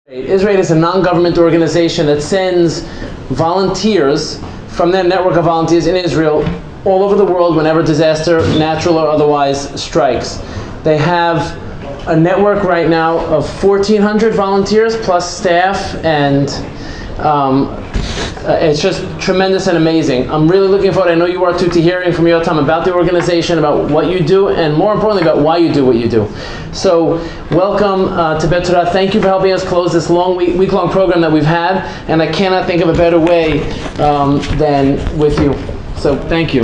IsraAid is a non-government organization that sends volunteers from their network of volunteers in Israel all over the world whenever disaster, natural or otherwise, strikes. They have a network right now of 1,400 volunteers plus staff, and it's just tremendous and amazing. I'm really looking forward, I know you are too, to hearing from Yotam about the organization, about what you do, and more importantly, about why you do what you do. So, welcome to Beth. Thank you for helping us close this long week-long program that we've had, and I cannot think of a better way than with you. So, thank you.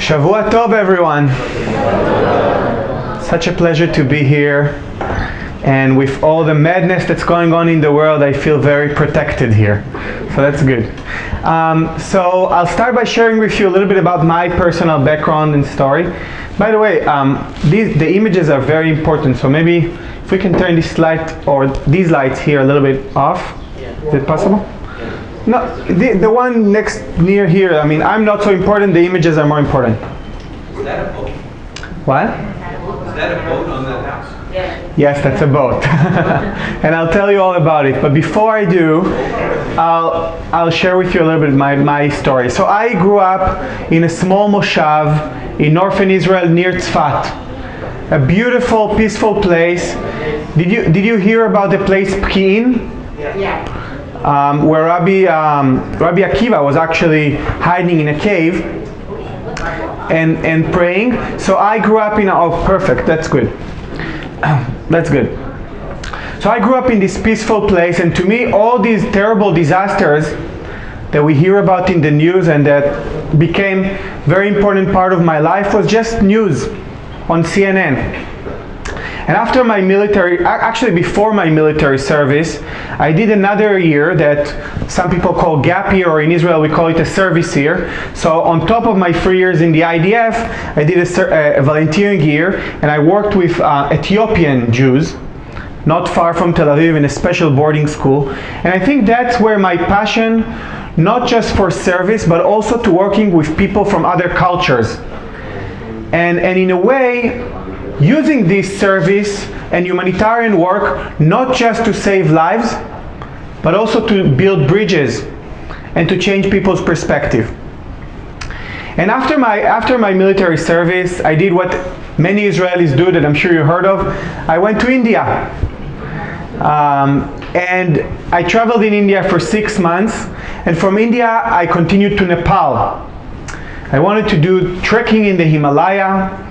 Shavua Tov, everyone. Such a pleasure to be here. And with all the madness that's going on in the world, I feel very protected here. So that's good. So I'll start by sharing with you a little bit about my personal background and story. By the way, the images are very important. So maybe if we can turn this light or these lights here a little bit off. Is it possible? No, the one near here, I mean, I'm not so important, the images are more important. Is that a boat? What? Is that a boat on that house? Yes, that's a boat. And I'll tell you all about it. But before I do, I'll share with you a little bit my story. So I grew up in a small moshav in northern Israel near Tzfat. A beautiful, peaceful place. Did you hear about the place Pki'in? Yeah. Where Rabbi Akiva was actually hiding in a cave and praying. So I grew up in perfect, that's good. That's good. So I grew up in this peaceful place, and to me all these terrible disasters that we hear about in the news and that became very important part of my life was just news on CNN. And after my military, actually before my military service, I did another year that some people call gap year, or in Israel we call it a service year. So on top of my 3 years in the IDF, I did a volunteering year, and I worked with Ethiopian Jews, not far from Tel Aviv, in a special boarding school. And I think that's where my passion, not just for service, but also to working with people from other cultures. And in a way, using this service and humanitarian work not just to save lives, but also to build bridges and to change people's perspective. And after my military service, I did what many Israelis do that I'm sure you heard of. I went to India. And I traveled in India for 6 months, and from India I continued to Nepal. I wanted to do trekking in the Himalaya.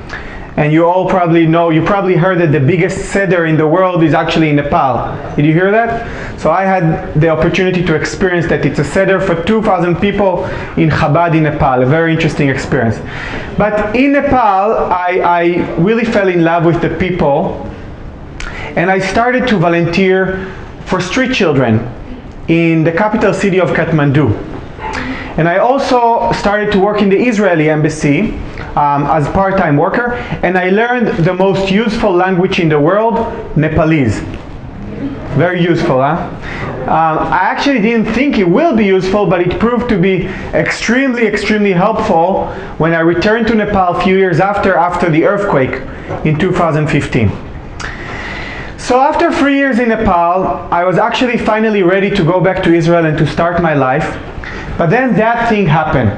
And you all probably know, you probably heard that the biggest seder in the world is actually in Nepal. Did you hear that? So I had the opportunity to experience that. It's a seder for 2,000 people in Chabad in Nepal. A very interesting experience. But in Nepal, I really fell in love with the people. And I started to volunteer for street children in the capital city of Kathmandu. And I also started to work in the Israeli embassy as a part-time worker, and I learned the most useful language in the world, Nepalese. Very useful, huh? I actually didn't think it will be useful, but it proved to be extremely, extremely helpful when I returned to Nepal a few years after the earthquake in 2015. So after 3 years in Nepal, I was actually finally ready to go back to Israel and to start my life. But then that thing happened,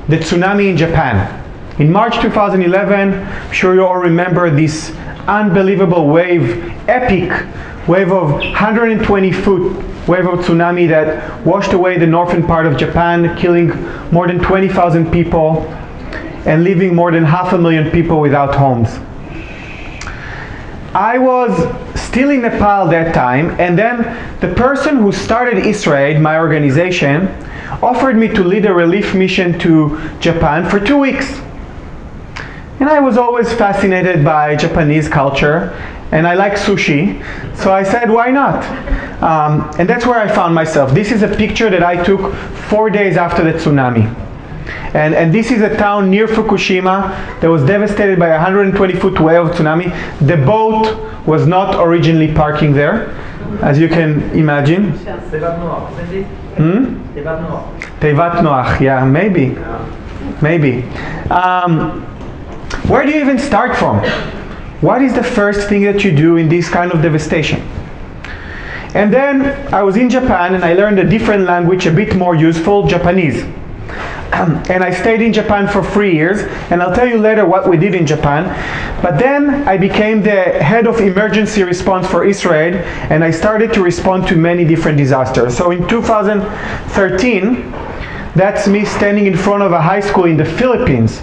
the tsunami in Japan. In March 2011, I'm sure you all remember this unbelievable wave, epic wave of 120-foot wave of tsunami that washed away the northern part of Japan, killing more than 20,000 people and leaving more than 500,000 people without homes. I was still in Nepal that time, and then the person who started IsraAid, my organization, offered me to lead a relief mission to Japan for 2 weeks. And I was always fascinated by Japanese culture, and I like sushi, so I said, why not? And that's where I found myself. This is a picture that I took 4 days after the tsunami. And this is a town near Fukushima that was devastated by a 120-foot wave of tsunami. The boat was not originally parking there, as you can imagine. Tevat Noach, yeah, maybe. Where do you even start from? what is the first thing that you do in this kind of devastation? And then I was in Japan and I learned a different language, a bit more useful, Japanese. And I stayed in Japan for 3 years, and I'll tell you later what we did in Japan. But then I became the head of emergency response for IsraAid, and I started to respond to many different disasters. So in 2013, that's me standing in front of a high school in the Philippines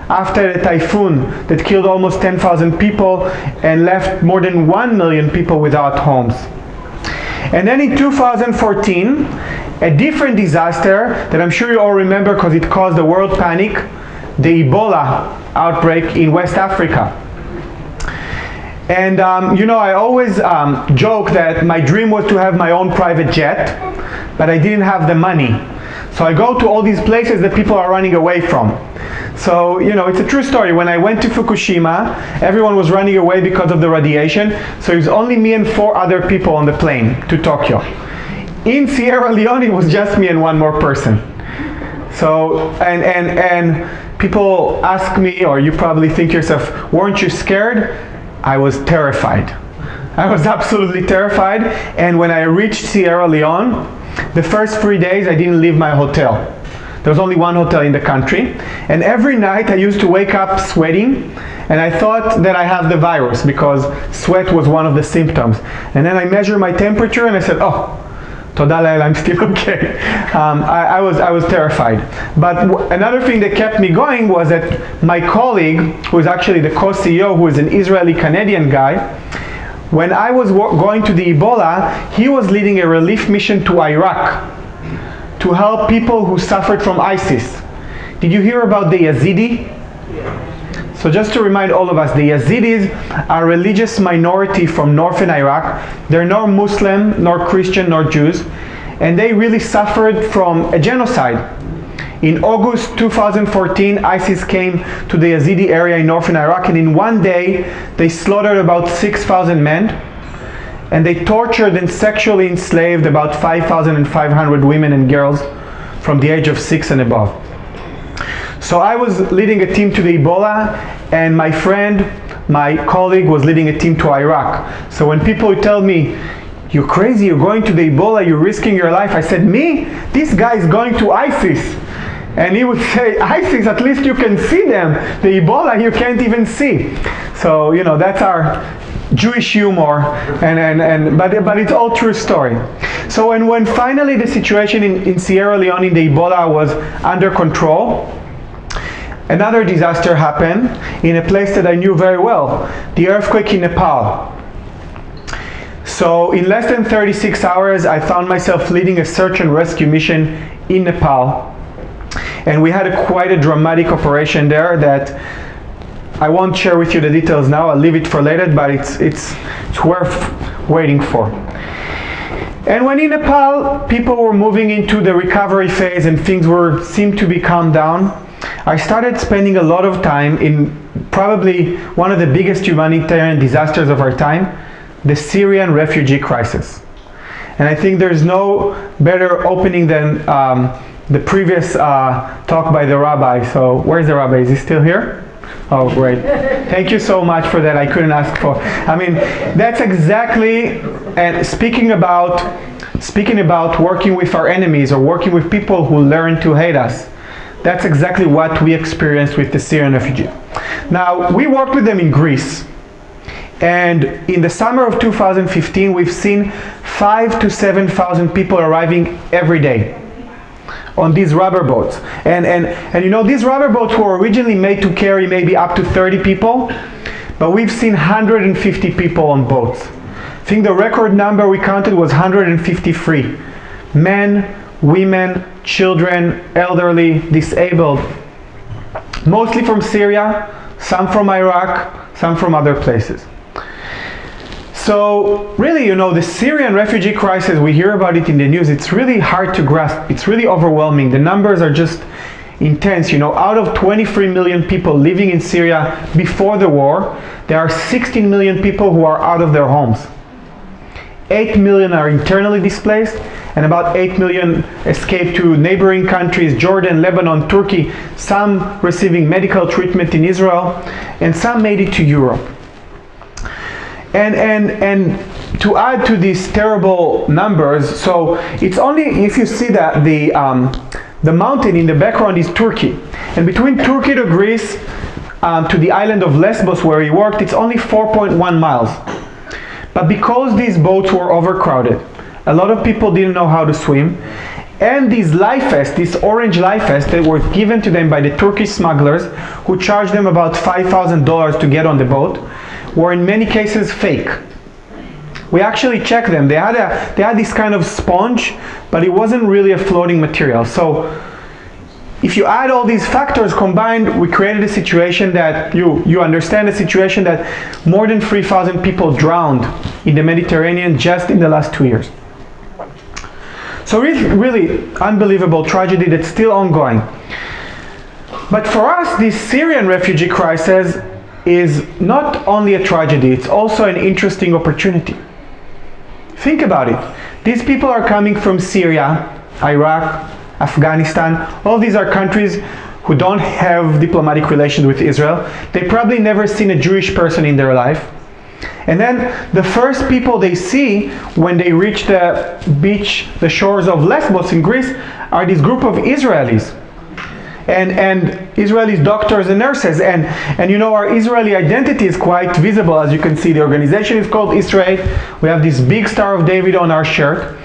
after a typhoon that killed almost 10,000 people and left more than 1 million people without homes. And then in 2014, a different disaster that I'm sure you all remember because it caused a world panic, the Ebola outbreak in West Africa. And I always joke that my dream was to have my own private jet, but I didn't have the money. So I go to all these places that people are running away from. So, it's a true story. When I went to Fukushima, everyone was running away because of the radiation. So it was only me and 4 other people on the plane to Tokyo. In Sierra Leone, it was just me and 1 more person. So, and people ask me, or you probably think yourself, weren't you scared? I was terrified. I was absolutely terrified. And when I reached Sierra Leone, the first 3 days, I didn't leave my hotel. There was only 1 hotel in the country. And every night I used to wake up sweating, and I thought that I have the virus because sweat was one of the symptoms. And then I measured my temperature and I said, oh, Toda Lael, I'm still okay. I was terrified. But another thing that kept me going was that my colleague, who is actually the co-CEO, who is an Israeli-Canadian guy, when I was going to the Ebola, he was leading a relief mission to Iraq to help people who suffered from ISIS. Did you hear about the Yazidi? So just to remind all of us, the Yazidis are a religious minority from northern Iraq. They're nor Muslim, nor Christian, nor Jews. And they really suffered from a genocide. In August 2014, ISIS came to the Yazidi area in northern Iraq, and in 1 day, they slaughtered about 6,000 men. And they tortured and sexually enslaved about 5,500 women and girls from the age of 6 and above. So I was leading a team to the Ebola, and my friend, my colleague, was leading a team to Iraq. So when people tell me, you're crazy, you're going to the Ebola, you're risking your life, I said, me? This guy is going to ISIS. And he would say, ISIS, at least you can see them. The Ebola, you can't even see. So, that's our Jewish humor, but it's all true story. So when finally the situation in Sierra Leone in the Ebola was under control, another disaster happened in a place that I knew very well, the earthquake in Nepal. So in less than 36 hours, I found myself leading a search and rescue mission in Nepal. And we had quite a dramatic operation there that I won't share with you the details now. I'll leave it for later, but it's worth waiting for. And when in Nepal, people were moving into the recovery phase and things seemed to be calmed down, I started spending a lot of time in probably one of the biggest humanitarian disasters of our time, the Syrian refugee crisis. And I think there's no better opening than the previous talk by the rabbi. So where's the rabbi? Is he still here? Oh, great. Thank you so much for that. I couldn't ask for. I mean, that's exactly, and speaking about working with our enemies or working with people who learn to hate us, that's exactly what we experienced with the Syrian refugee. Now, we worked with them in Greece. And in the summer of 2015, we've seen 5,000 to 7,000 people arriving every day on these rubber boats. And these rubber boats were originally made to carry maybe up to 30 people, but we've seen 150 people on boats. I think the record number we counted was 153. Men, women, children, elderly, disabled. Mostly from Syria, some from Iraq, some from other places. So really, the Syrian refugee crisis, we hear about it in the news, it's really hard to grasp. It's really overwhelming. The numbers are just intense. Out of 23 million people living in Syria before the war, there are 16 million people who are out of their homes. 8 million are internally displaced, and about 8 million escaped to neighboring countries, Jordan, Lebanon, Turkey, some receiving medical treatment in Israel, and some made it to Europe. And to add to these terrible numbers, so it's only, if you see that the mountain in the background is Turkey. And between Turkey to Greece, to the island of Lesbos where he worked, it's only 4.1 miles. But because these boats were overcrowded, a lot of people didn't know how to swim, and these life vests, these orange life vests that were given to them by the Turkish smugglers, who charged them about $5,000 to get on the boat, were in many cases fake. We actually checked them. They had this kind of sponge, but it wasn't really a floating material. So if you add all these factors combined, we created a situation that you understand the situation that more than 3,000 people drowned in the Mediterranean just in the last 2 years. So really unbelievable tragedy that's still ongoing. But for us, this Syrian refugee crisis is not only a tragedy, it's also an interesting opportunity. Think about it. These people are coming from Syria, Iraq, Afghanistan. All these are countries who don't have diplomatic relations with Israel. They probably never seen a Jewish person in their life. And then the first people they see when they reach the beach, the shores of Lesbos in Greece, are this group of Israelis. And Israeli doctors and nurses. And you know, our Israeli identity is quite visible. As you can see, the organization is called IsraAid. We have this big Star of David on our shirt.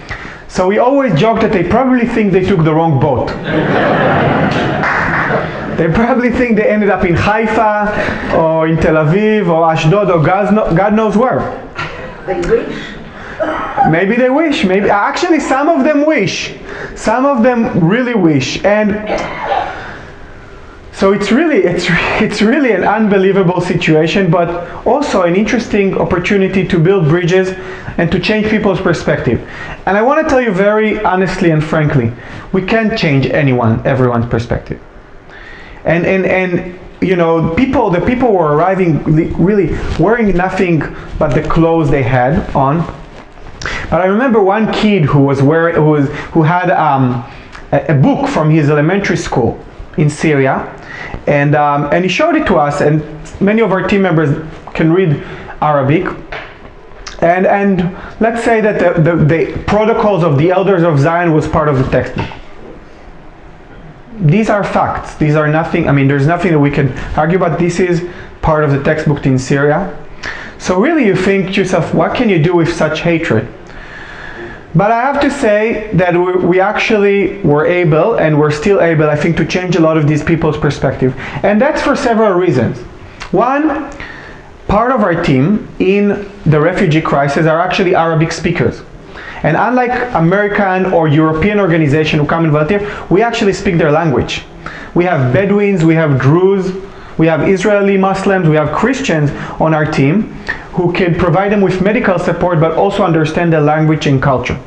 So we always joke that they probably think they took the wrong boat. They probably think they ended up in Haifa, or in Tel Aviv, or Ashdod, or God knows where. They wish. Maybe they wish. Maybe actually some of them wish. Some of them really wish. And so it's really an unbelievable situation, but also an interesting opportunity to build bridges and to change people's perspective. And I want to tell you very honestly and frankly, we can't change everyone's perspective. And you know, the people were arriving really wearing nothing but the clothes they had on. But I remember one kid who had a book from his elementary school in Syria, and he showed it to us. And many of our team members can read Arabic. And let's say that the protocols of the elders of Zion was part of the textbook. These are facts. These are nothing. I mean, there's nothing that we can argue about. This is part of the textbook in Syria. So really, you think to yourself, what can you do with such hatred? But I have to say that we actually were able, and we're still able, I think, to change a lot of these people's perspective. And that's for several reasons. One, part of our team in the refugee crisis are actually Arabic speakers. And unlike American or European organizations who come and volunteer, we actually speak their language. We have Bedouins, we have Druze, we have Israeli Muslims, we have Christians on our team who can provide them with medical support but also understand the language and culture.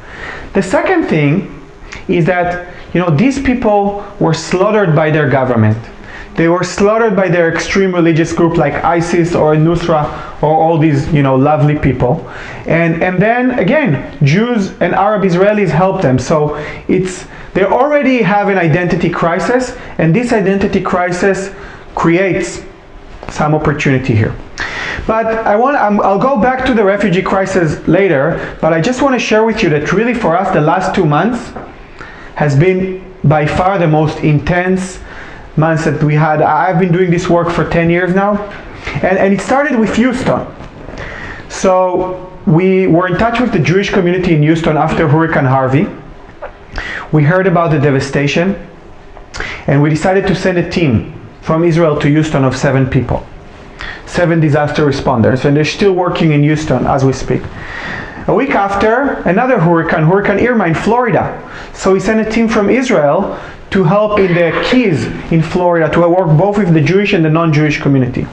The second thing is that, you know, these people were slaughtered by their government. They were slaughtered by their extreme religious group like ISIS or Nusra or all these, you know, lovely people. And then again, Jews and Arab Israelis help them. So they already have an identity crisis, and this identity crisis creates some opportunity here. But I'll go back to the refugee crisis later, but I just want to share with you that really for us the last 2 months has been by far the most intense months that we had. I've been doing this work for 10 years now, and it started with Houston. So we were in touch with the Jewish community in Houston after Hurricane Harvey. We heard about the devastation, and we decided to send a team from Israel to Houston of 7 people, 7 disaster responders, and they're still working in Houston as we speak. A week after, another hurricane, Hurricane Irma in Florida. So we sent a team from Israel to help in the Keys in Florida, to work both with the Jewish and the non-Jewish community.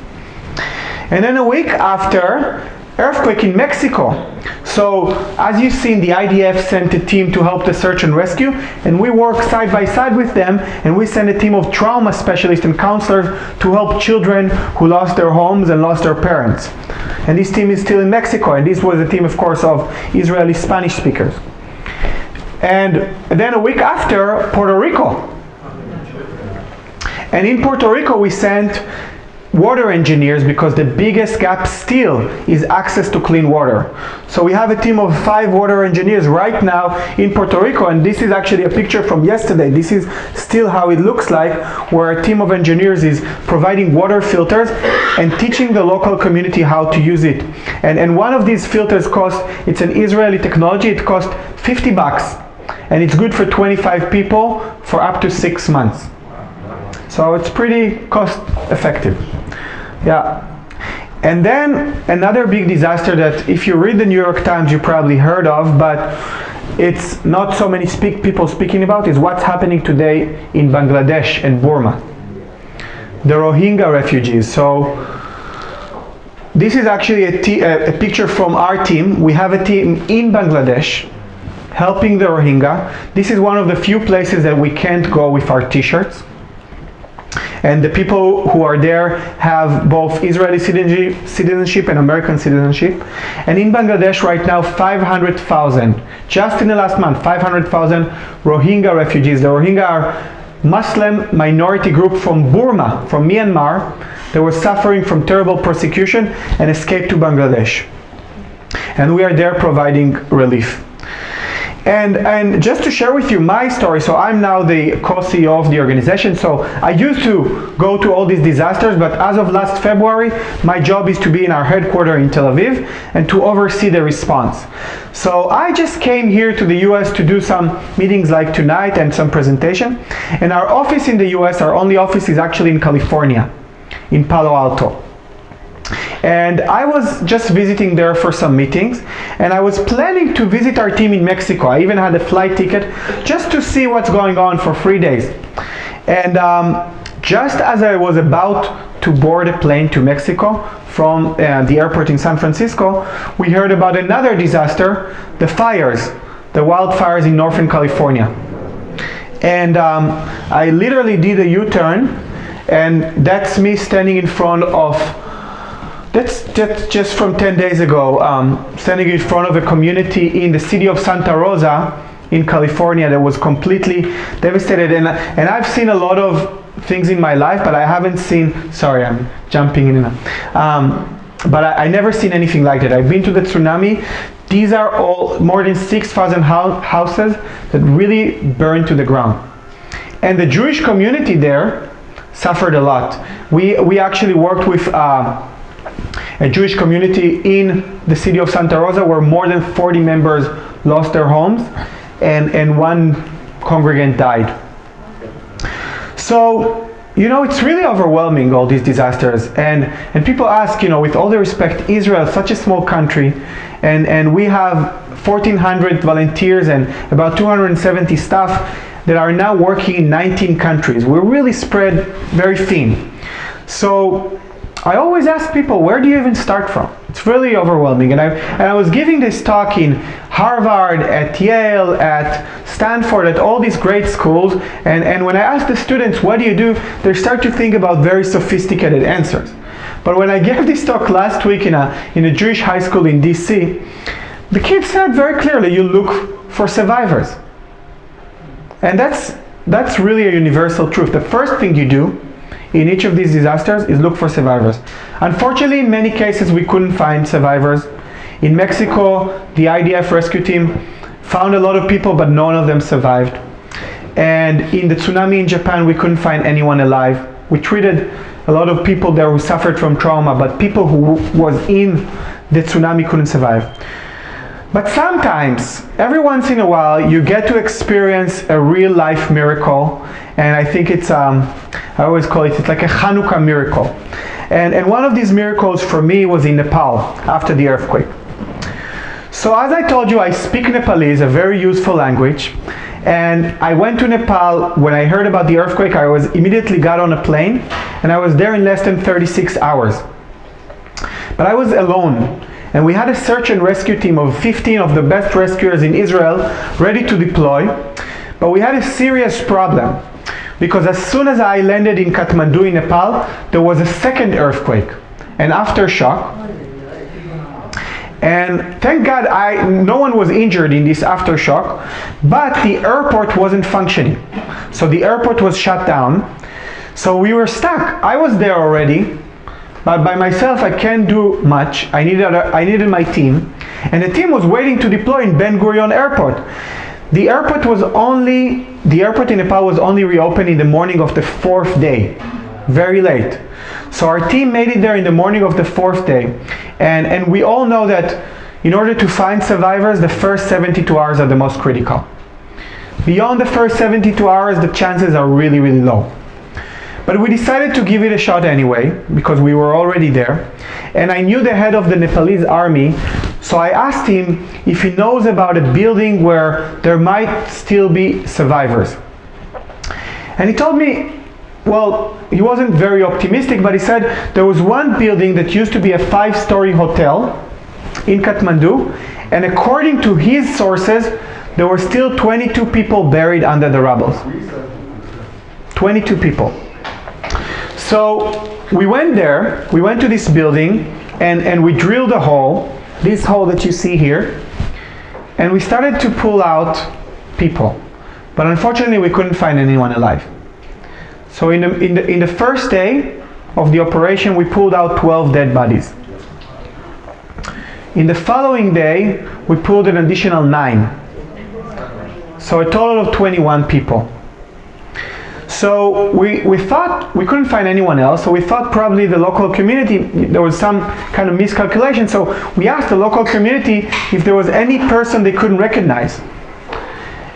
And then a week after, earthquake in Mexico. So as you've seen, the IDF sent a team to help the search and rescue, and we work side by side with them, and we sent a team of trauma specialists and counselors to help children who lost their homes and lost their parents. And this team is still in Mexico, and this was a team, of course, of Israeli Spanish speakers. And then a week after, Puerto Rico. And in Puerto Rico, we sent water engineers because the biggest gap still is access to clean water. So we have a team of 5 water engineers right now in Puerto Rico, and this is actually a picture from yesterday. This is still how it looks like, where a team of engineers is providing water filters and teaching the local community how to use it. And one of these filters it's an Israeli technology, it costs $50, and it's good for 25 people for up to 6 months. So it's pretty cost effective. Yeah. And then another big disaster that if you read the New York Times you probably heard of, but it's not so many people speaking about, is what's happening today in Bangladesh and Burma. The Rohingya refugees. So this is actually a picture from our team. We have a team in Bangladesh helping the Rohingya. This is one of the few places that we can't go with our t-shirts. And the people who are there have both Israeli citizenship and American citizenship. And in Bangladesh right now, 500,000, just in the last month, 500,000 Rohingya refugees. The Rohingya are Muslim minority group from Burma, from Myanmar. They were suffering from terrible persecution and escaped to Bangladesh. And we are there providing relief. And just to share with you my story, so I'm now the co-CEO of the organization. So I used to go to all these disasters, but as of last February, my job is to be in our headquarters in Tel Aviv and to oversee the response. So I just came here to the US to do some meetings like tonight and some presentation. And our office in the US, our only office is actually in California, in Palo Alto. And I was just visiting there for some meetings, and I was planning to visit our team in Mexico. I even had a flight ticket just to see what's going on for 3 days. And just as I was about to board a plane to Mexico from the airport in San Francisco, we heard about another disaster, the fires, the wildfires in Northern California. And I literally did a U-turn, and that's me standing in front of That's just from 10 days ago, standing in front of a community in the city of Santa Rosa in California that was completely devastated. And I've seen a lot of things in my life, but I haven't seen, sorry, I'm jumping in and out. But I never seen anything like that. I've been to the tsunami. These are all more than 6,000 houses that really burned to the ground. And the Jewish community there suffered a lot. We actually worked with a Jewish community in the city of Santa Rosa where more than 40 members lost their homes and one congregant died. So, it's really overwhelming, all these disasters. And people ask, with all the respect, Israel, such a small country, and we have 1,400 volunteers and about 270 staff that are now working in 19 countries. We're really spread very thin. So I always ask people, where do you even start from? It's really overwhelming. And I was giving this talk in Harvard, at Yale, at Stanford, at all these great schools. And when I ask the students, what do you do? They start to think about very sophisticated answers. But when I gave this talk last week in a Jewish high school in DC, the kids said very clearly, you look for survivors. And that's really a universal truth. The first thing you do in each of these disasters is look for survivors. Unfortunately, in many cases, we couldn't find survivors. In Mexico, the IDF rescue team found a lot of people, but none of them survived. And in the tsunami in Japan, we couldn't find anyone alive. We treated a lot of people there who suffered from trauma, but people who was in the tsunami couldn't survive. But sometimes, every once in a while, you get to experience a real life miracle. And I think it's, I always call it's like a Hanukkah miracle. And one of these miracles for me was in Nepal after the earthquake. So as I told you, I speak Nepalese, a very useful language. And I went to Nepal. When I heard about the earthquake, I was immediately got on a plane, and I was there in less than 36 hours. But I was alone. And we had a search and rescue team of 15 of the best rescuers in Israel ready to deploy. But we had a serious problem, because as soon as I landed in Kathmandu in Nepal, there was a second earthquake, an aftershock. And thank God no one was injured in this aftershock, but the airport wasn't functioning. So the airport was shut down. So we were stuck. I was there already, but by myself I can't do much. I needed my team, and the team was waiting to deploy in Ben Gurion Airport. The airport in Nepal was only reopened in the morning of the 4th day, very late. So our team made it there in the morning of the 4th day, and we all know that in order to find survivors, the first 72 hours are the most critical. Beyond the first 72 hours, the chances are really, really low. But we decided to give it a shot anyway, because we were already there. And I knew the head of the Nepalese army, so I asked him if he knows about a building where there might still be survivors. And he told me, well, he wasn't very optimistic, but he said there was one building that used to be a 5-story hotel in Kathmandu, and according to his sources, there were still 22 people buried under the rubble. 22 people. So we went there, we went to this building, and we drilled a hole, this hole that you see here, and we started to pull out people. But unfortunately, we couldn't find anyone alive. So in the first day of the operation, we pulled out 12 dead bodies. In the following day, we pulled an additional 9. So a total of 21 people. So we thought we couldn't find anyone else, so we thought probably the local community, there was some kind of miscalculation, so we asked the local community if there was any person they couldn't recognize.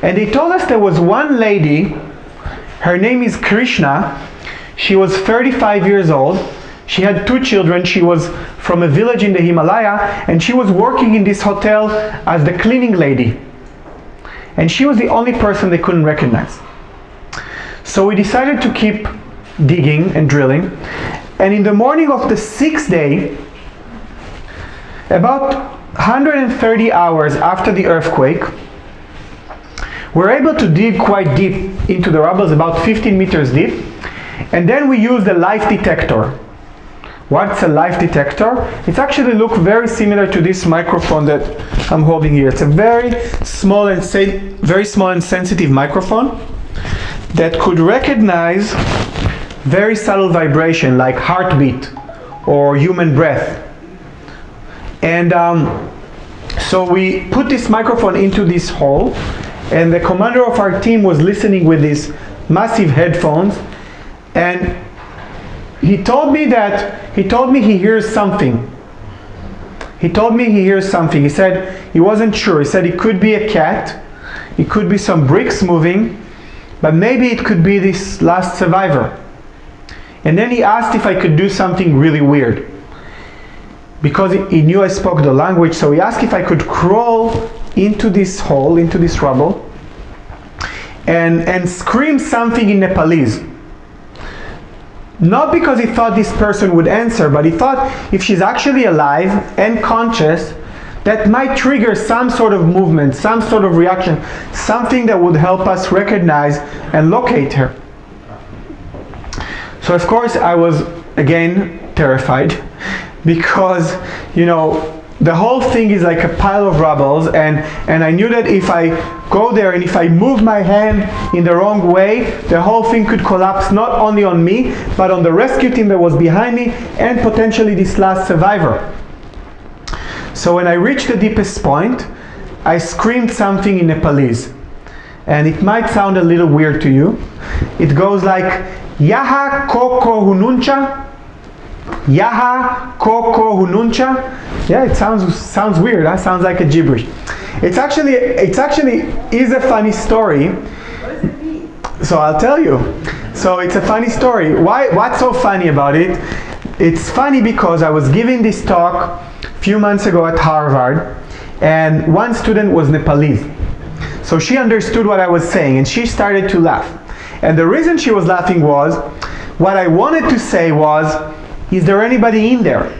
And they told us there was one lady, her name is Krishna, she was 35 years old, she had 2 children, she was from a village in the Himalaya, and she was working in this hotel as the cleaning lady. And she was the only person they couldn't recognize. So we decided to keep digging and drilling, and in the morning of the 6th day, about 130 hours after the earthquake, we're able to dig quite deep into the rubble, about 15 meters deep, and then we used a life detector. What's a life detector? It's actually look very similar to this microphone that I'm holding here. It's a very small and sensitive microphone that could recognize very subtle vibration like heartbeat or human breath. And so we put this microphone into this hole, and the commander of our team was listening with these massive headphones, and he told me he hears something. He told me he hears something. He said he wasn't sure. He said it could be a cat, it could be some bricks moving, but maybe it could be this last survivor. And then he asked if I could do something really weird, because he knew I spoke the language, so he asked if I could crawl into this hole, into this rubble, and scream something in Nepalese. Not because he thought this person would answer, but he thought if she's actually alive and conscious, that might trigger some sort of movement, some sort of reaction, something that would help us recognize and locate her. So of course I was again terrified, because the whole thing is like a pile of rubble, and I knew that if I go there and if I move my hand in the wrong way, the whole thing could collapse not only on me, but on the rescue team that was behind me, and potentially this last survivor. So when I reached the deepest point, I screamed something in Nepalese. And it might sound a little weird to you. It goes like, Yaha koko hununcha. Yaha koko hununcha. Yeah, it sounds weird, huh? Sounds like a gibberish. It's actually is a funny story. What does it mean? So I'll tell you. So it's a funny story. What's so funny about it? It's funny because I was giving this talk a few months ago at Harvard, and one student was Nepalese. So she understood what I was saying, and she started to laugh. And the reason she was laughing was, what I wanted to say was, is there anybody in there?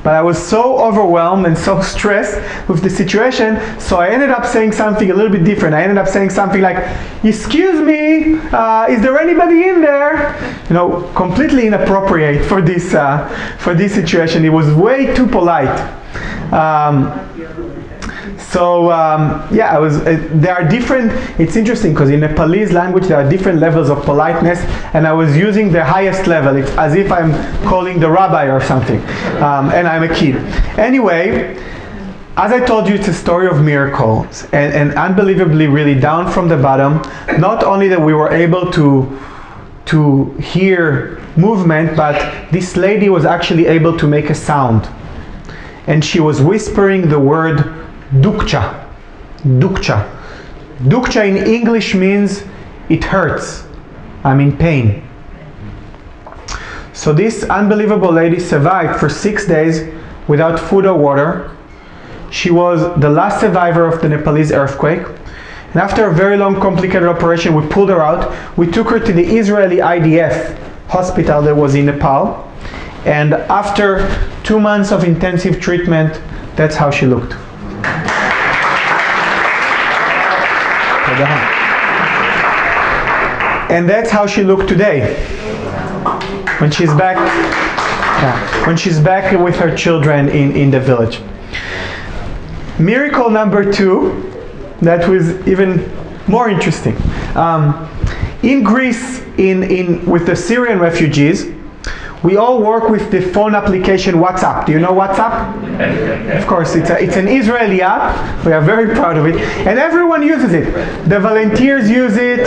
But I was so overwhelmed and so stressed with the situation, so I ended up saying something a little bit different. I ended up saying something like, excuse me, is there anybody in there? Completely inappropriate for this situation. It was way too polite. So yeah, there are different, it's interesting because in Nepalese language there are different levels of politeness, and I was using the highest level. It's as if I'm calling the rabbi or something, and I'm a kid. Anyway, as I told you, it's a story of miracles, and unbelievably really down from the bottom. Not only that we were able to hear movement, but this lady was actually able to make a sound. And she was whispering the word dukcha. Dukcha. Dukcha in English means it hurts. I'm in pain. So this unbelievable lady survived for 6 days without food or water. She was the last survivor of the Nepalese earthquake. And after a very long, complicated operation, we pulled her out. We took her to the Israeli IDF hospital that was in Nepal. And after 2 months of intensive treatment, that's how she looked. And that's how she looked today. When she's back, when she's back with her children in the village. Miracle number 2, that was even more interesting. In Greece, with the Syrian refugees, we all work with the phone application WhatsApp. Do you know WhatsApp? Of course, it's an Israeli app. We are very proud of it. And everyone uses it. The volunteers use it.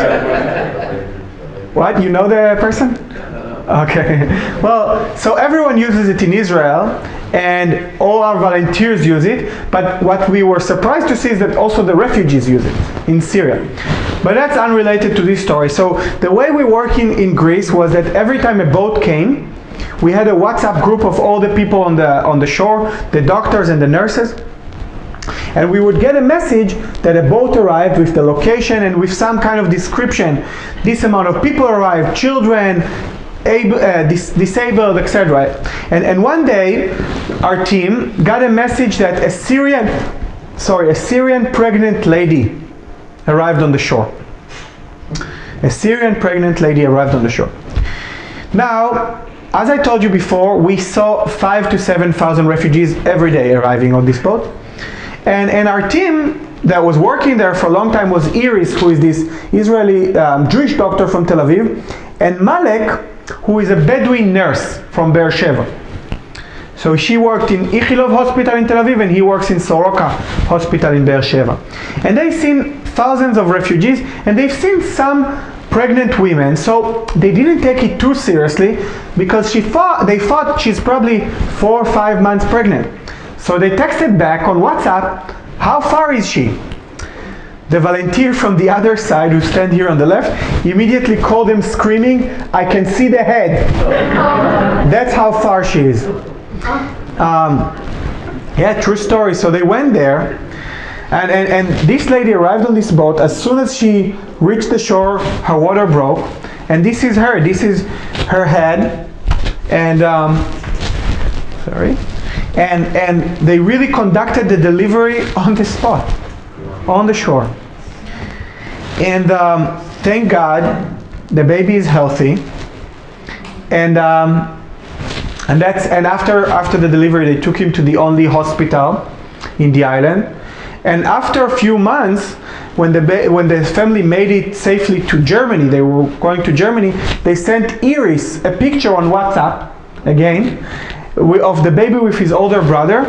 What? You know the person? Okay. Well, so everyone uses it in Israel, and all our volunteers use it. But what we were surprised to see is that also the refugees use it in Syria. But that's unrelated to this story. So the way we work in Greece was that every time a boat came, we had a WhatsApp group of all the people on the shore, the doctors and the nurses. And we would get a message that a boat arrived with the location and with some kind of description. This amount of people arrived, children, disabled, etc. And one day, our team got a message that a Syrian pregnant lady arrived on the shore. A Syrian pregnant lady arrived on the shore. Now, as I told you before, we saw 5,000 to 7,000 refugees every day arriving on this boat. And our team that was working there for a long time was Iris, who is this Israeli Jewish doctor from Tel Aviv, and Malek, who is a Bedouin nurse from Beersheba. So she worked in Ichilov Hospital in Tel Aviv, and he works in Soroka Hospital in Beersheba. And they've seen thousands of refugees, and they've seen some pregnant women, so they didn't take it too seriously because they thought she's probably 4 or 5 months pregnant. So they texted back on WhatsApp, how far is she? The volunteer from the other side, who stand here on the left, immediately called them screaming, I can see the head. That's how far she is. Yeah, true story. So they went there, and this lady arrived on this boat. As soon as she reached the shore, her water broke, and this is her head, and and they really conducted the delivery on the spot, on the shore. And thank God the baby is healthy, and after the delivery they took him to the only hospital in the island. And after a few months, when the family made it safely to Germany, they were going to Germany, they sent Iris a picture on WhatsApp, again, of the baby with his older brother,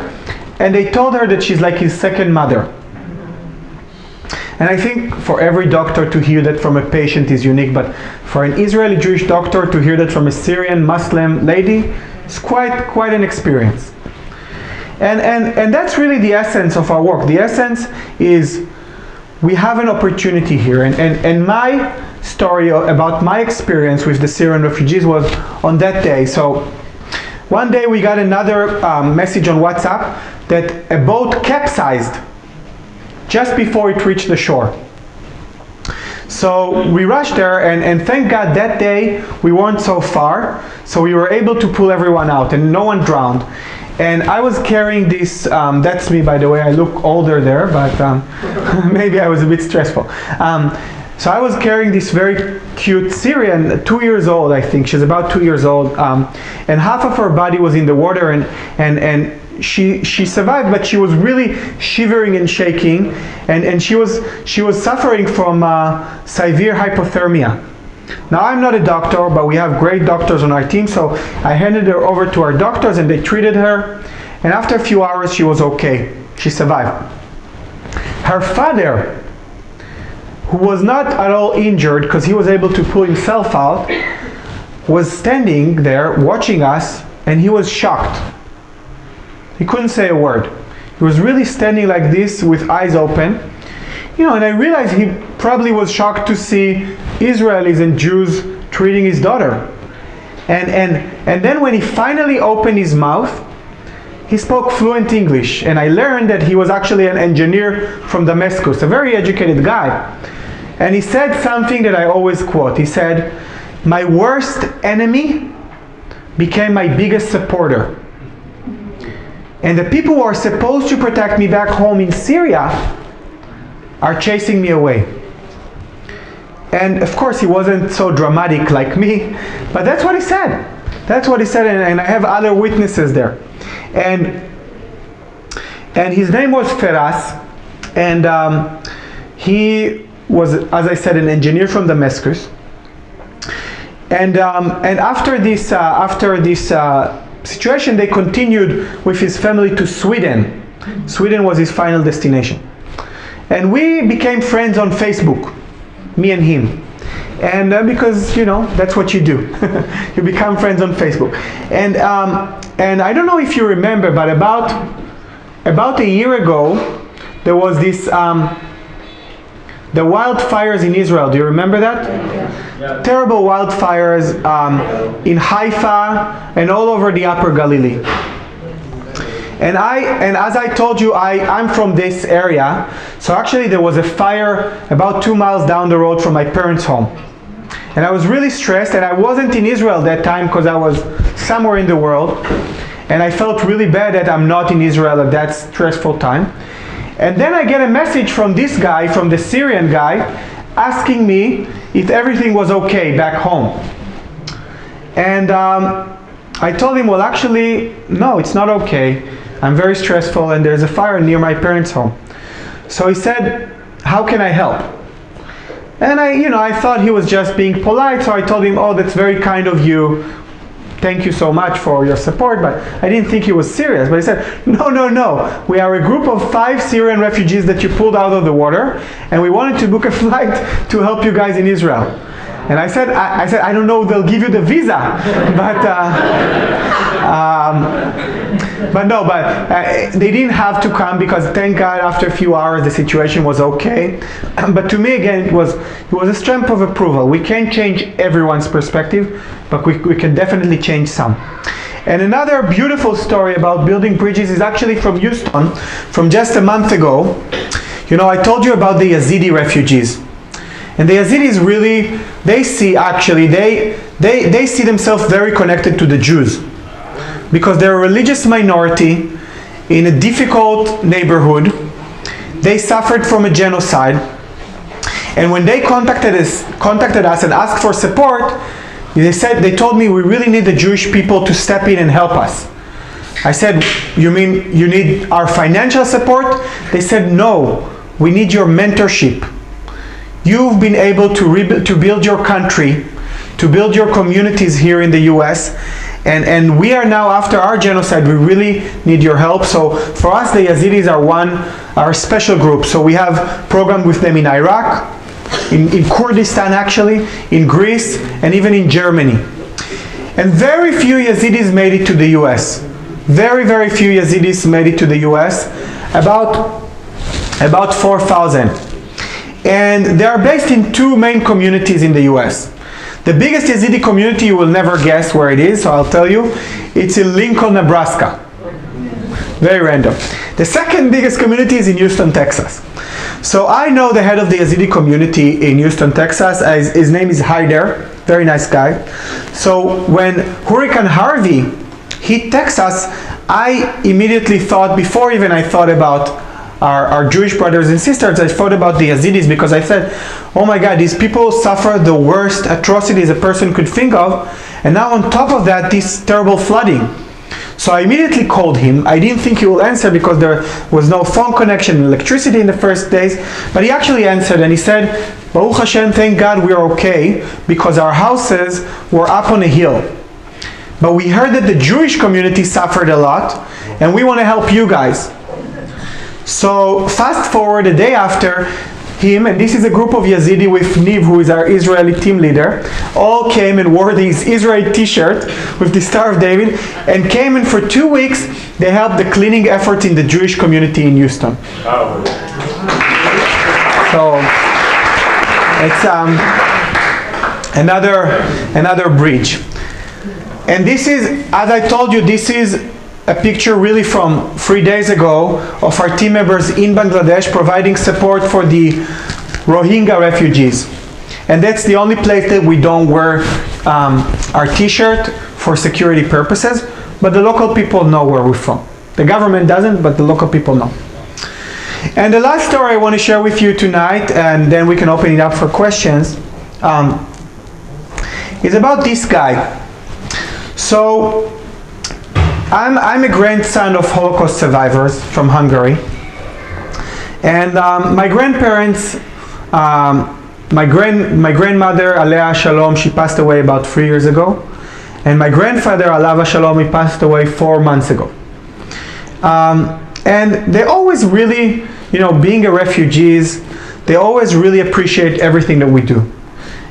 and they told her that she's like his second mother. And I think for every doctor to hear that from a patient is unique, but for an Israeli Jewish doctor to hear that from a Syrian Muslim lady is quite an experience. And that's really the essence of our work. The essence is we have an opportunity here. And my story about my experience with the Syrian refugees was on that day. So one day we got another message on WhatsApp that a boat capsized just before it reached the shore. So we rushed there, and thank God that day we weren't so far, so we were able to pull everyone out and no one drowned. And I was carrying this, that's me by the way, I look older there, but maybe I was a bit stressful. So I was carrying this very cute Syrian, 2 years old I think, she's about 2 years old, and half of her body was in the water, and she survived, but she was really shivering and shaking, and she was suffering from severe hypothermia. Now, I'm not a doctor, but we have great doctors on our team, so I handed her over to our doctors and they treated her, and after a few hours she was okay. She survived. Her father, who was not at all injured because he was able to pull himself out, was standing there watching us, and he was shocked. He couldn't say a word. He was really standing like this with eyes open. You know, and I realized he probably was shocked to see Israelis and Jews treating his daughter. And then when he finally opened his mouth, he spoke fluent English. And I learned that he was actually an engineer from Damascus, a very educated guy. And he said something that I always quote. He said, "My worst enemy became my biggest supporter. And the people who are supposed to protect me back home in Syria are chasing me away." And of course he wasn't so dramatic like me, but that's what he said. That's what he said, and I have other witnesses there. And his name was Feras, and he was, as I said, an engineer from Damascus. And after this situation, they continued with his family to Sweden. Sweden was his final destination. And we became friends on Facebook, me and him. And because, you know, that's what you do. You become friends on Facebook. And I don't know if you remember, but about a year ago, there was this, the wildfires in Israel. Do you remember that? Yeah. Terrible wildfires in Haifa and all over the Upper Galilee. And as I told you, I'm from this area. So actually there was a fire about 2 miles down the road from my parents' home. And I was really stressed, and I wasn't in Israel that time because I was somewhere in the world. And I felt really bad that I'm not in Israel at that stressful time. And then I get a message from this guy, from the Syrian guy, asking me if everything was okay back home. And I told him, well, actually, no, it's not okay. I'm very stressful, and there's a fire near my parents' home. So he said, how can I help? And I thought he was just being polite, so I told him, oh, that's very kind of you. Thank you so much for your support, but I didn't think he was serious. But he said, no, we are a group of 5 Syrian refugees that you pulled out of the water, and we wanted to book a flight to help you guys in Israel. And I said, I don't know if they'll give you the visa, but they didn't have to come because thank God after a few hours the situation was okay. But to me again it was a stamp of approval. We can't change everyone's perspective, but we can definitely change some. And another beautiful story about building bridges is actually from Houston, from just a month ago. You know, I told you about the Yazidi refugees. And the Yazidis really, they see themselves very connected to the Jews, because they're a religious minority in a difficult neighborhood. They suffered from a genocide, and when they contacted us and asked for support, they told me, we really need the Jewish people to step in and help us. I said, you mean you need our financial support? They said, no, we need your mentorship. You've been able to build your country, to build your communities here in the US, and we are now, after our genocide, we really need your help. So for us, the Yazidis are a special group. So we have programs with them in Iraq, in Kurdistan actually, in Greece, and even in Germany. And very few Yazidis made it to the US. Very, very few Yazidis made it to the US, about 4,000. And they are based in 2 main communities in the US. The biggest Yazidi community, you will never guess where it is, so I'll tell you. It's in Lincoln, Nebraska. Very random. The second biggest community is in Houston, Texas. So I know the head of the Yazidi community in Houston, Texas. His name is Haider, very nice guy. So when Hurricane Harvey hit Texas, I immediately thought, before even I thought about our Jewish brothers and sisters, I thought about the Yazidis, because I said, oh my God, these people suffer the worst atrocities a person could think of, and now on top of that, this terrible flooding. So I immediately called him. I didn't think he would answer because there was no phone connection and electricity in the first days, but he actually answered and he said, Baruch Hashem, thank God we are okay, because our houses were up on a hill. But we heard that the Jewish community suffered a lot, and we want to help you guys. So fast forward a day after, him, and this is a group of Yazidi with Niv, who is our Israeli team leader, all came and wore this Israeli t-shirt with the Star of David, and came in for 2 weeks. They helped the cleaning efforts in the Jewish community in Houston. Oh. So it's another bridge. And this is, as I told you, this is a picture really from 3 days ago of our team members in Bangladesh providing support for the Rohingya refugees. And that's the only place that we don't wear our t-shirt for security purposes, but the local people know where we're from. The government doesn't, but the local people know. And the last story I want to share with you tonight, and then we can open it up for questions, is about this guy. So, I'm a grandson of Holocaust survivors from Hungary, and my grandparents, my grandmother Alea Shalom, she passed away about 3 years ago, and my grandfather Alava Shalom, he passed away 4 months ago. And they always really, being a refugees, they always really appreciate everything that we do.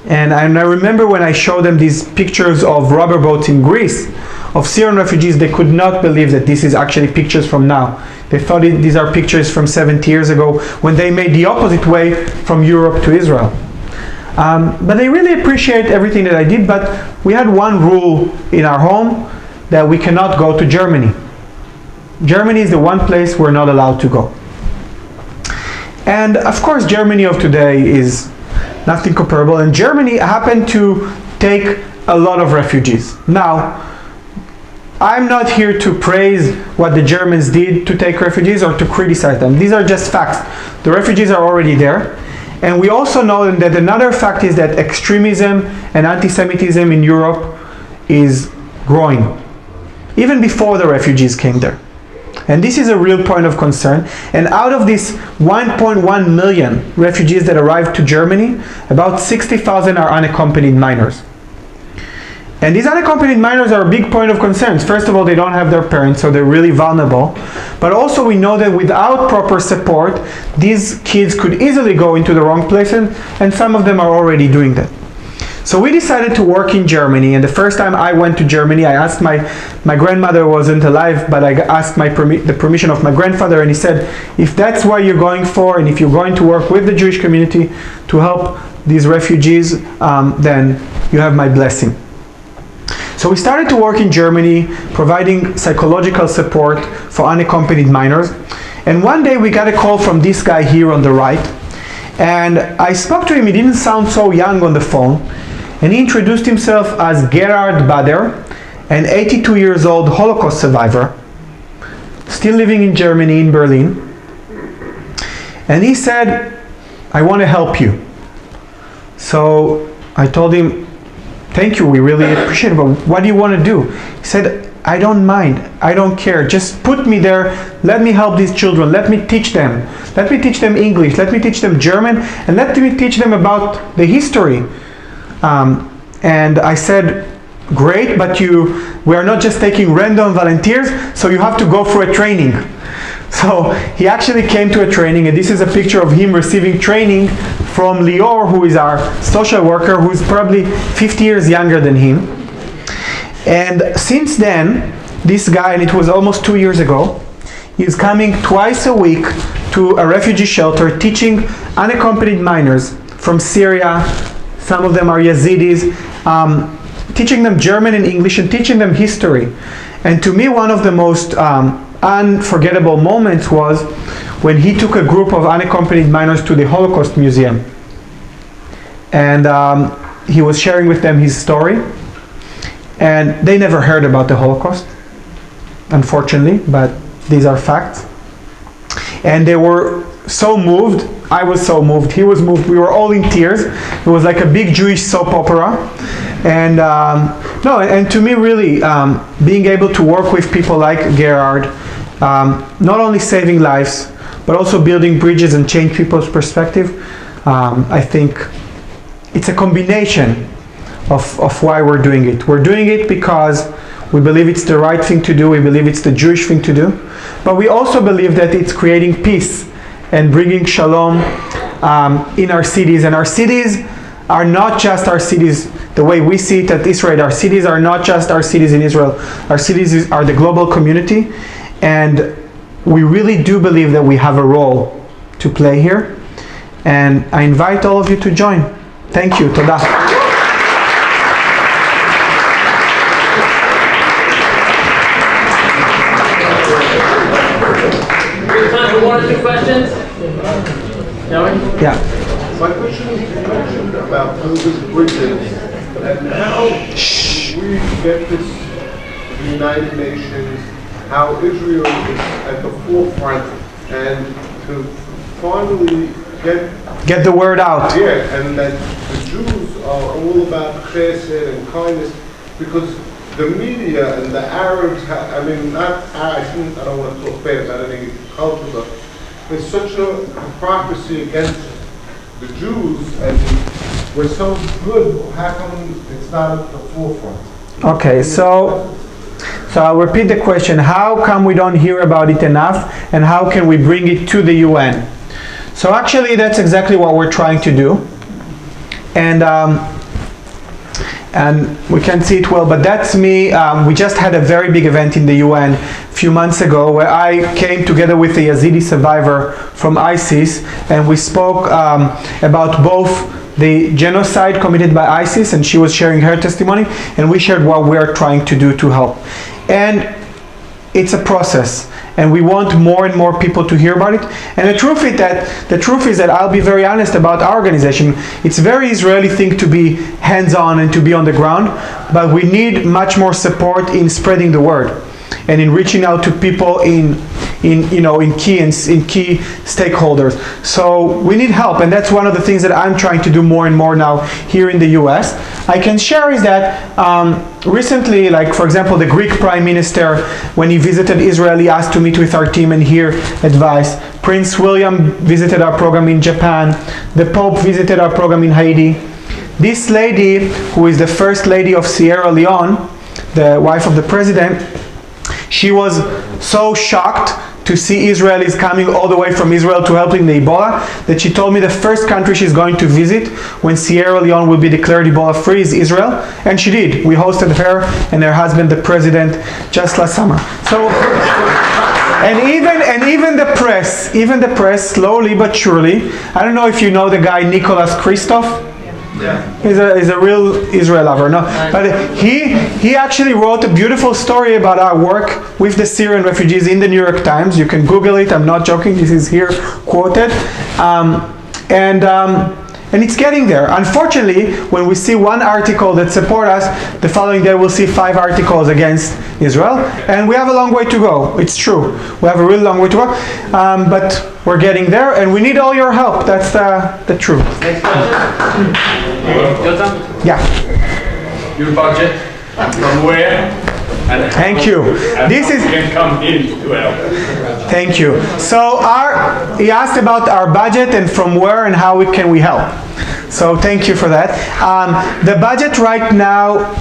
And I remember when I showed them these pictures of rubber boats in Greece, of Syrian refugees, they could not believe that this is actually pictures from now. They thought these are pictures from 70 years ago when they made the opposite way from Europe to Israel. But they really appreciate everything that I did, but we had one rule in our home, that we cannot go to Germany. Germany is the one place we're not allowed to go. And of course Germany of today is nothing comparable, and Germany happened to take a lot of refugees. Now, I'm not here to praise what the Germans did to take refugees or to criticize them. These are just facts. The refugees are already there. And we also know that another fact is that extremism and anti-Semitism in Europe is growing, even before the refugees came there. And this is a real point of concern. And out of these 1.1 million refugees that arrived to Germany, about 60,000 are unaccompanied minors. And these unaccompanied minors are a big point of concern. First of all, they don't have their parents, so they're really vulnerable. But also we know that without proper support, these kids could easily go into the wrong place, and some of them are already doing that. So we decided to work in Germany, and the first time I went to Germany, I asked my grandmother wasn't alive, but I asked the permission of my grandfather, and he said, if that's what you're going for, and if you're going to work with the Jewish community to help these refugees, then you have my blessing. So we started to work in Germany, providing psychological support for unaccompanied minors. And one day we got a call from this guy here on the right. And I spoke to him, he didn't sound so young on the phone. And he introduced himself as Gerhard Bader, an 82 years old Holocaust survivor, still living in Germany, in Berlin. And he said, I want to help you. So I told him, thank you, we really appreciate it, but what do you want to do? He said, I don't mind, I don't care, just put me there, let me help these children, let me teach them. Let me teach them English, let me teach them German, and let me teach them about the history. And I said, great, but we are not just taking random volunteers, so you have to go through a training. So he actually came to a training, and this is a picture of him receiving training from Leone, who is our social worker, who is probably 50 years younger than him. And since then, this guy, and it was almost 2 years ago, is coming twice a week to a refugee shelter, teaching unaccompanied minors from Syria. Some of them are Yazidis, teaching them German and English, and teaching them history. And to me, one of the most unforgettable moments was when he took a group of unaccompanied minors to the Holocaust Museum. And he was sharing with them his story. And they never heard about the Holocaust, unfortunately, but these are facts. And they were so moved I was so moved. He was moved. We were all in tears. It was like a big Jewish soap opera. And no, and to me, really, being able to work with people like Gerard, not only saving lives, but also building bridges and change people's perspective, I think it's a combination of why we're doing it. We're doing it because we believe it's the right thing to do. We believe it's the Jewish thing to do. But we also believe that it's creating peace and bringing shalom in our cities. And our cities are not just our cities the way we see it at IsraAid. Our cities are not just our cities in Israel. Our cities are the global community. And we really do believe that we have a role to play here. And I invite all of you to join. Thank you. Toda. One or two questions? Yeah. My question is, you mentioned about building bridges and how we get this United Nations, how Israel is at the forefront, and to finally get the word out. Yeah, and that the Jews are all about chesed and kindness, because the media and the Arabs, I don't want to talk bad about any culture, but there's such a hypocrisy against the Jews, and we're so good, how come it's not at the forefront? Okay, so I'll repeat the question. How come we don't hear about it enough, and how can we bring it to the UN? So actually, that's exactly what we're trying to do. And we can't see it well, but that's me. We just had a very big event in the UN a few months ago where I came together with a Yazidi survivor from ISIS, and we spoke about both the genocide committed by ISIS, and she was sharing her testimony, and we shared what we are trying to do to help. And it's a process, and we want more and more people to hear about it. And the truth is that I'll be very honest about our organization. It's a very Israeli thing to be hands-on and to be on the ground, but we need much more support in spreading the word and in reaching out to people in key stakeholders. So we need help, and that's one of the things that I'm trying to do more and more now here in the US. I can share is that recently, like for example, the Greek Prime Minister, when he visited Israel, he asked to meet with our team and hear advice. Prince William visited our program in Japan. The Pope visited our program in Haiti. This lady, who is the First Lady of Sierra Leone, the wife of the president, she was so shocked to see Israelis coming all the way from Israel to help in the Ebola that she told me the first country she's going to visit when Sierra Leone will be declared Ebola free is Israel, and she did. We hosted her and her husband, the president, just last summer. So, and even the press, slowly but surely. I don't know if you know the guy Nicholas Kristof. Yeah. He's a real Israel lover, no? But he actually wrote a beautiful story about our work with the Syrian refugees in the New York Times. You can Google it. I'm not joking. This is here quoted, and it's getting there. Unfortunately, when we see one article that supports us, the following day we'll see 5 articles against Israel, and we have a long way to go. It's true. We have a really long way to go, but we're getting there, and we need all your help. That's the truth. Next question. Yotam? Yeah. Your budget, from where? And thank you. This is can come in to help. Thank you. So he asked about our budget and from where and how can we help. So thank you for that. The budget right now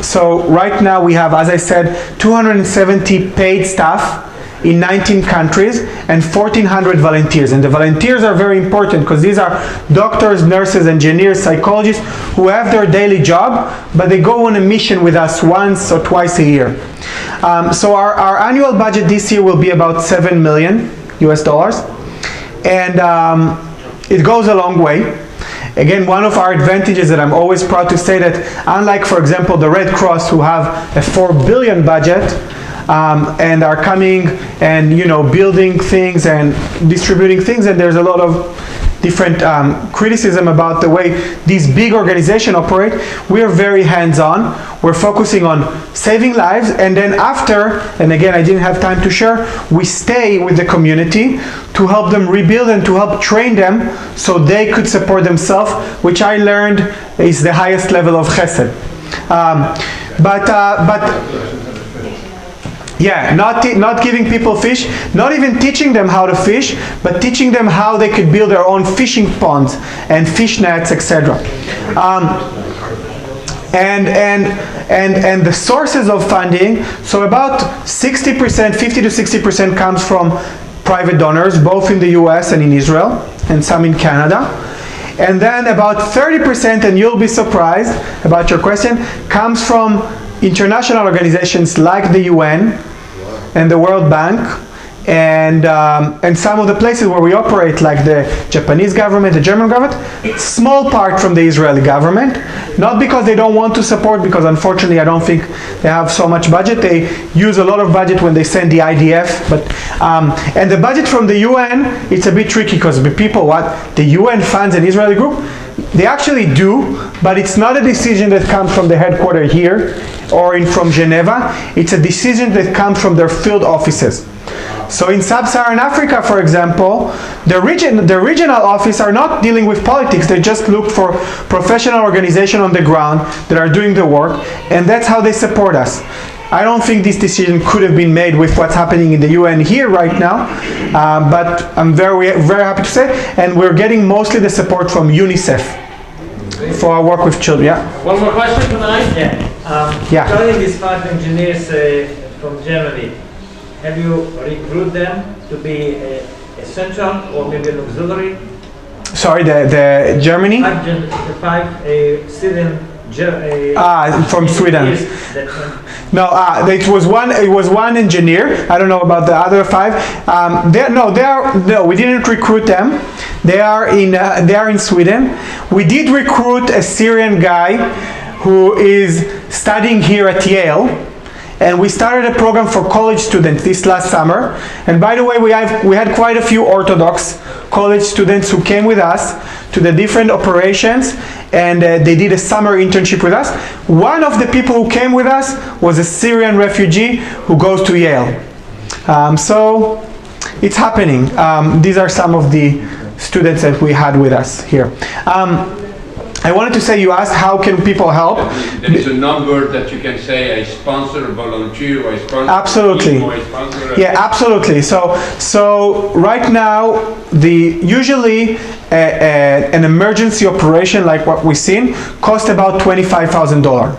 we have, as I said, 270 paid staff in 19 countries and 1,400 volunteers. And the volunteers are very important because these are doctors, nurses, engineers, psychologists who have their daily job, but they go on a mission with us once or twice a year. So our annual budget this year will be about $7 million US. And it goes a long way. Again, one of our advantages that I'm always proud to say that unlike, for example, the Red Cross, who have a $4 billion budget, and are coming and building things and distributing things, and there's a lot of different criticism about the way these big organizations operate. We are very hands-on. We're focusing on saving lives, and then after, and again, I didn't have time to share, we stay with the community to help them rebuild and to help train them so they could support themselves, which I learned is the highest level of chesed. Yeah, not giving people fish, not even teaching them how to fish, but teaching them how they could build their own fishing ponds and fish nets, etc. And the sources of funding, so about 60%, 50 to 60% comes from private donors, both in the US and in Israel, and some in Canada. And then about 30%, and you'll be surprised about your question, comes from international organizations like the UN and the World Bank, and some of the places where we operate, like the Japanese government, the German government, small part from the Israeli government, not because they don't want to support, because unfortunately I don't think they have so much budget. They use a lot of budget when they send the IDF, but and the budget from the UN, it's a bit tricky because the people, the UN funds an Israeli group, they actually do, but it's not a decision that comes from the headquarters here or from Geneva. It's a decision that comes from their field offices. So in Sub-Saharan Africa, for example, the regional office are not dealing with politics. They just look for professional organization on the ground that are doing the work, and that's how they support us. I don't think this decision could have been made with what's happening in the UN here right now, but I'm very, very happy to say, and we're getting mostly the support from UNICEF for our work with children. Yeah. One more question tonight? Yeah. Regarding these 5 engineers from Germany, have you recruited them to be a central or maybe an auxiliary? Sorry, the Germany? The 5 Syrian from Sweden. No, it was one engineer. I don't know about the other 5. We didn't recruit them. They are in Sweden. We did recruit a Syrian guy who is studying here at Yale. And we started a program for college students this last summer. And by the way, we had quite a few Orthodox college students who came with us to the different operations, and they did a summer internship with us. One of the people who came with us was a Syrian refugee who goes to Yale. So it's happening. These are some of the students that we had with us here. I wanted to say, you asked how can people help? There is a number that you can say, a sponsor, a volunteer, or a sponsor. Absolutely. Or a sponsor. Yeah, absolutely. So right now, usually an emergency operation like what we've seen costs about $25,000.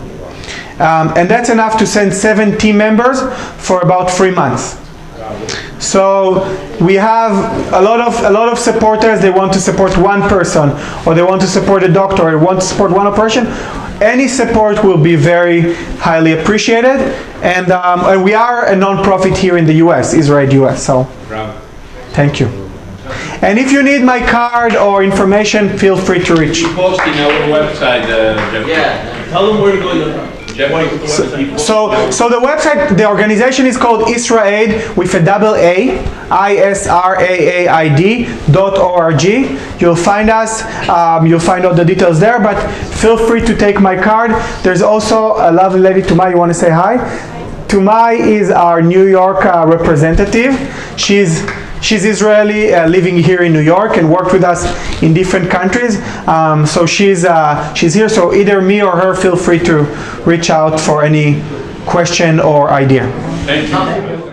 And that's enough to send 7 team members for about 3 months. So we have a lot of supporters. They want to support one person, or they want to support a doctor, or want to support one operation. Any support will be very highly appreciated. And we are a non-profit here in the US, IsraAid US. So thank you. And if you need my card or information, feel free to reach. We post in our website. Tell them where to go. So the website, the organization is called IsraAid with a double A, IsRAAID.org. You'll find us, you'll find all the details there, but feel free to take my card. There's also a lovely lady, Tumai, you want to say hi? Tumai is our New York representative. She's Israeli, living here in New York, and worked with us in different countries. So she's here. So either me or her, feel free to reach out for any question or idea. Thank you.